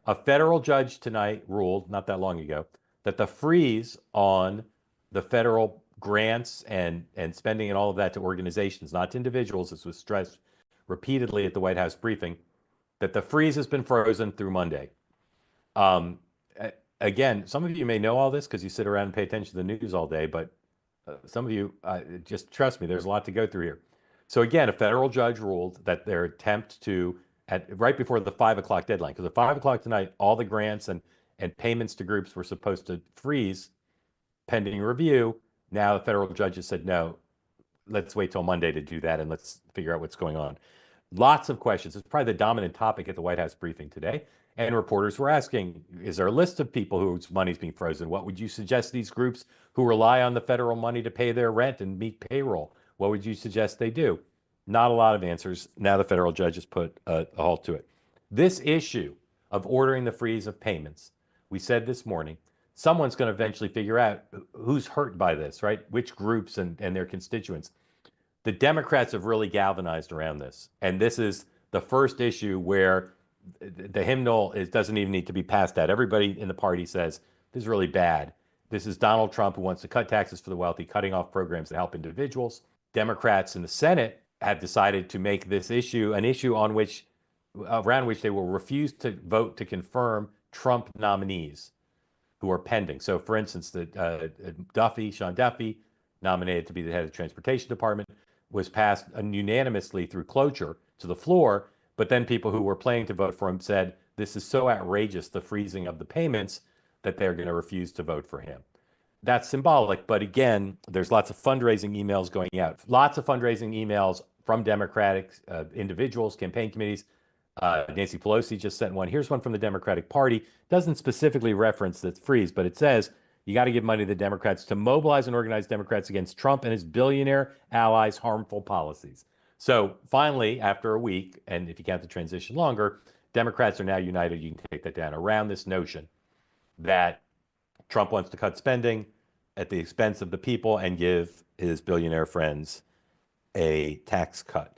A federal judge tonight ruled, not that long ago, that the freeze on the federal grants and spending and all of that to organizations, not to individuals, this was stressed repeatedly at the White House briefing, that the freeze has been frozen through Monday. Um, Again, some of you may know all this because you sit around and pay attention to the news all day, but some of you, just trust me, there's a lot to go through here. So again, a federal judge ruled that their attempt to, right before the 5 o'clock deadline, because at 5 o'clock tonight, all the grants and payments to groups were supposed to freeze pending review. Now the federal judge has said, no, let's wait till Monday to do that and let's figure out what's going on. Lots of questions. It's probably the dominant topic at the White House briefing today. And reporters were asking, is there a list of people whose money's being frozen? What would you suggest these groups who rely on the federal money to pay their rent and meet payroll, what would you suggest they do? Not a lot of answers. Now the federal judge has put a halt to it. This issue of ordering the freeze of payments, we said this morning, someone's going to eventually figure out who's hurt by this, right? Which groups and their constituents. The Democrats have really galvanized around this. And this is the first issue where the hymnal doesn't even need to be passed out. Everybody in the party says this is really bad. This is Donald Trump who wants to cut taxes for the wealthy, cutting off programs that help individuals. Democrats in the Senate have decided to make this issue an issue around which they will refuse to vote to confirm Trump nominees who are pending. So, for instance, Sean Duffy, nominated to be the head of the Transportation Department, was passed unanimously through cloture to the floor. But then people who were planning to vote for him said, this is so outrageous, the freezing of the payments, that they're going to refuse to vote for him. That's symbolic. But again, there's lots of fundraising emails going out, lots of fundraising emails from Democratic individuals, campaign committees. Nancy Pelosi just sent one. Here's one from the Democratic Party. Doesn't specifically reference the freeze, but it says, you got to give money to the Democrats to mobilize and organize Democrats against Trump and his billionaire allies' harmful policies. So finally, after a week, and if you count the transition longer, Democrats are now united, you can take that down, around this notion that Trump wants to cut spending at the expense of the people and give his billionaire friends a tax cut.